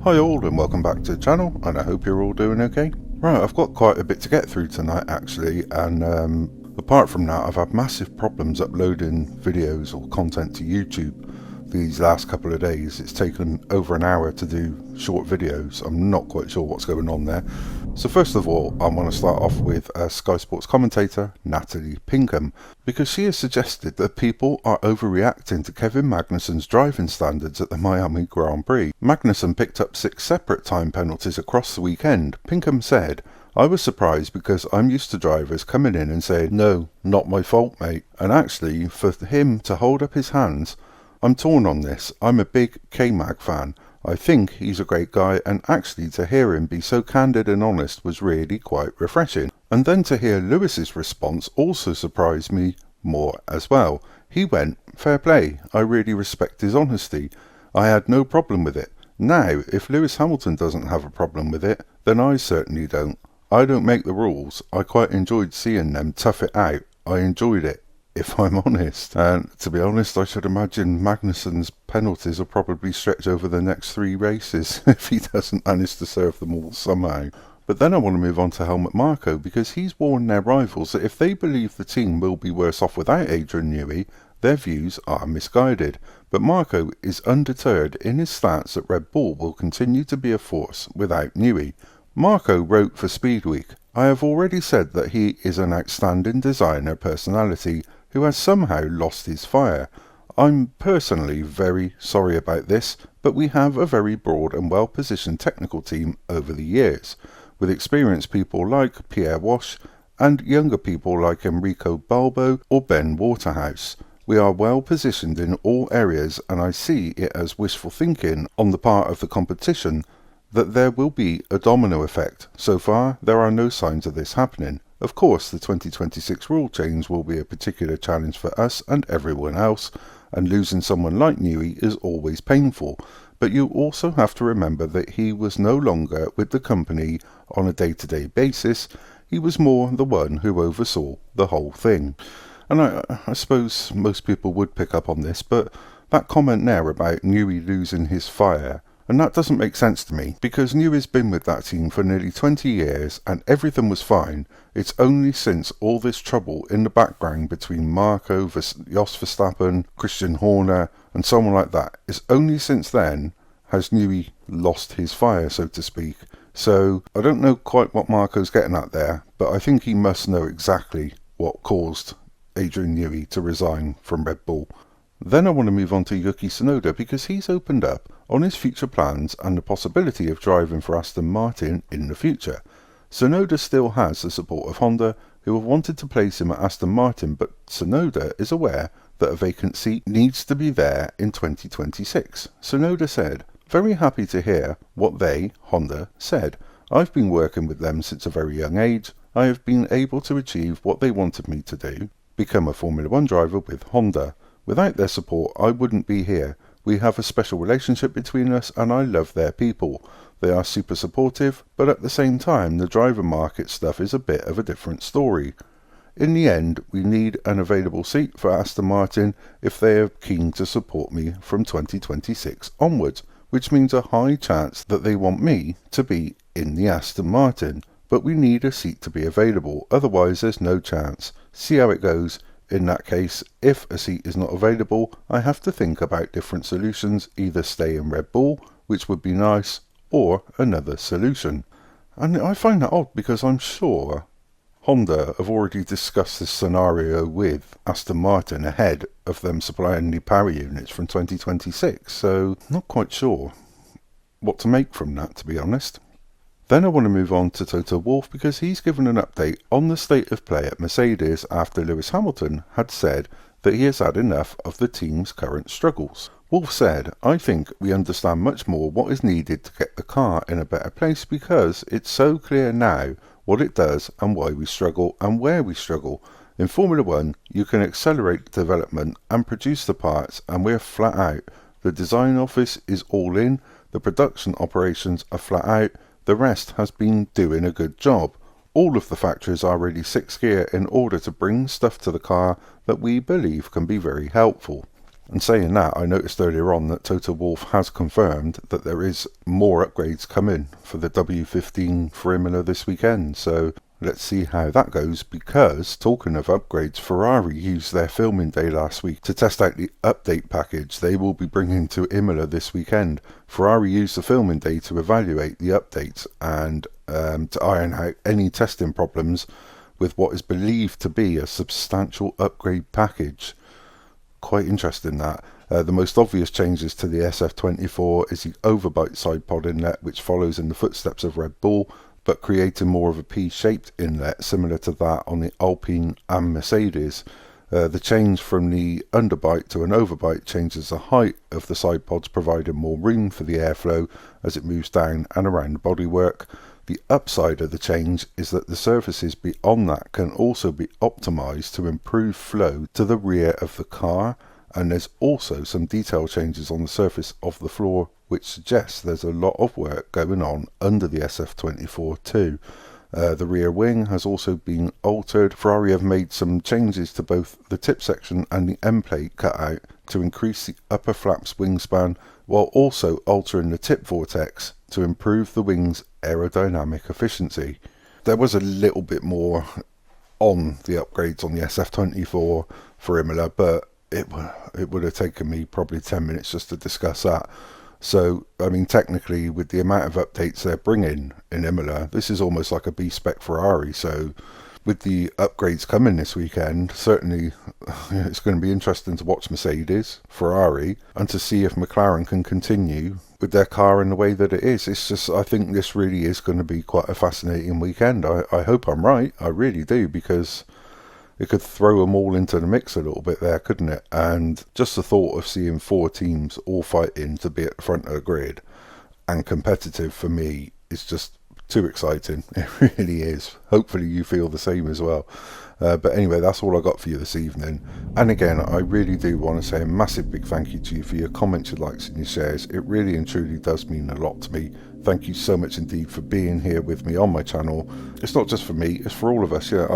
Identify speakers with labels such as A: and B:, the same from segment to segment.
A: Hi all and welcome back to the channel, and I hope you're all doing okay. Right, I've got quite a bit to get through tonight actually, and apart from that I've had massive problems uploading videos or content to YouTube these last couple of days. It's taken over an hour to do short videos. I'm not quite sure what's going on there. So first of all, I want to start off with Sky Sports commentator Natalie Pinkham, because she has suggested that people are overreacting to Kevin Magnussen's driving standards at the Miami Grand Prix. Magnussen picked up 6 separate time penalties across the weekend. Pinkham said, "I was surprised because I'm used to drivers coming in and saying, 'No, not my fault, mate.' And actually, for him to hold up his hands, I'm torn on this. I'm a big KMag fan. I think he's a great guy, and actually to hear him be so candid and honest was really quite refreshing." And then to hear Lewis's response also surprised me more as well. He went, "Fair play, I really respect his honesty. I had no problem with it. Now, if Lewis Hamilton doesn't have a problem with it, then I certainly don't. I don't make the rules. I quite enjoyed seeing them tough it out. I enjoyed it, if I'm honest." And to be honest, I should imagine Magnussen's penalties will probably stretch over the next 3 races if he doesn't manage to serve them all somehow. But then I want to move on to Helmut Marko, because he's warned their rivals that if they believe the team will be worse off without Adrian Newey, their views are misguided. But Marko is undeterred in his stance that Red Bull will continue to be a force without Newey. Marko wrote for Speedweek, "I have already said that he is an outstanding designer personality who has somehow lost his fire. I'm personally very sorry about this, but we have a very broad and well-positioned technical team over the years, with experienced people like Pierre Wash and younger people like Enrico Balbo or Ben Waterhouse. We are well positioned in all areas, and I see it as wishful thinking on the part of the competition that there will be a domino effect. So far, there are no signs of this happening. Of course, the 2026 rule change will be a particular challenge for us and everyone else, and losing someone like Newey is always painful. But you also have to remember that he was no longer with the company on a day-to-day basis. He was more the one who oversaw the whole thing." And I suppose most people would pick up on this, but that comment there about Newey losing his fire, and that doesn't make sense to me, because Newey's been with that team for nearly 20 years and everything was fine. It's only since all this trouble in the background between Marko, Jos Verstappen, Christian Horner and someone like that, it's only since then has Newey lost his fire, so to speak. So I don't know quite what Marko's getting at there, but I think he must know exactly what caused Adrian Newey to resign from Red Bull. Then I want to move on to Yuki Tsunoda, because he's opened up on his future plans and the possibility of driving for Aston Martin in the future. Tsunoda still has the support of Honda, who have wanted to place him at Aston Martin, but Tsunoda is aware that a vacant seat needs to be there in 2026. Tsunoda said, "Very happy to hear what they, Honda, said. I've been working with them since a very young age. I have been able to achieve what they wanted me to do, become a Formula 1 driver with Honda. Without their support, I wouldn't be here. We have a special relationship between us, and I love their people. They are super supportive, but at the same time, the driver market stuff is a bit of a different story. In the end, we need an available seat for Aston Martin if they are keen to support me from 2026 onwards, which means a high chance that they want me to be in the Aston Martin. But we need a seat to be available, otherwise there's no chance. See how it goes. In that case, if a seat is not available, I have to think about different solutions, either stay in Red Bull, which would be nice, or another solution." And I find that odd, because I'm sure Honda have already discussed this scenario with Aston Martin ahead of them supplying the power units from 2026, so not quite sure what to make from that, to be honest. Then I want to move on to Toto Wolff, because he's given an update on the state of play at Mercedes after Lewis Hamilton had said that he has had enough of the team's current struggles. Wolff said, "I think we understand much more what is needed to get the car in a better place, because it's so clear now what it does and why we struggle and where we struggle. In Formula 1, you can accelerate development and produce the parts, and we're flat out. The design office is all in, the production operations are flat out. The rest has been doing a good job. All of the factories are really 6th gear in order to bring stuff to the car that we believe can be very helpful." And saying that, I noticed earlier on that Toto Wolff has confirmed that there is more upgrades coming for the W15 for Imola this weekend. So let's see how that goes, because talking of upgrades, Ferrari used their filming day last week to test out the update package they will be bringing to Imola this weekend. Ferrari used the filming day to evaluate the updates and to iron out any testing problems with what is believed to be a substantial upgrade package. Quite interesting that. The most obvious changes to the SF24 is the overbite side pod inlet, which follows in the footsteps of Red Bull, but creating more of a P-shaped inlet similar to that on the Alpine and Mercedes. The change from the underbite to an overbite changes the height of the side pods, providing more room for the airflow as it moves down and around the bodywork. The upside of the change is that the surfaces beyond that can also be optimised to improve flow to the rear of the car, and there's also some detail changes on the surface of the floor which suggests there's a lot of work going on under the SF24 too. The rear wing has also been altered. Ferrari have made some changes to both the tip section and the end plate cutout to increase the upper flaps wingspan, while also altering the tip vortex to improve the wing's aerodynamic efficiency. There was a little bit more on the upgrades on the SF24 for Imola, but it would have taken me probably 10 minutes just to discuss that. So, I mean, technically, with the amount of updates they're bringing in Imola, this is almost like a B-spec Ferrari. So, with the upgrades coming this weekend, certainly it's going to be interesting to watch Mercedes, Ferrari, and to see if McLaren can continue with their car in the way that it is. It's just, I think this really is going to be quite a fascinating weekend. I hope I'm right. I really do, because it could throw them all into the mix a little bit there, couldn't it? And just the thought of seeing 4 teams all fighting to be at the front of the grid and competitive, for me, is just too exciting. It really is. Hopefully you feel the same as well. But anyway, that's all I got for you this evening. And again, I really do want to say a massive big thank you to you for your comments, your likes and your shares. It really and truly does mean a lot to me. Thank you so much indeed for being here with me on my channel. It's not just for me, it's for all of us. Yeah,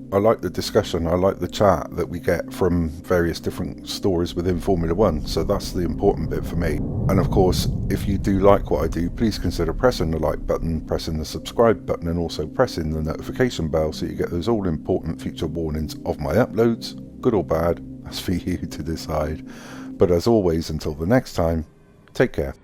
A: I like the discussion, I like the chat that we get from various different stories within Formula One, so that's the important bit for me. And of course, if you do like what I do, please consider pressing the like button, pressing the subscribe button, and also pressing the notification bell so you get those all important future warnings of my uploads, good or bad, that's for you to decide. But as always, until the next time, take care.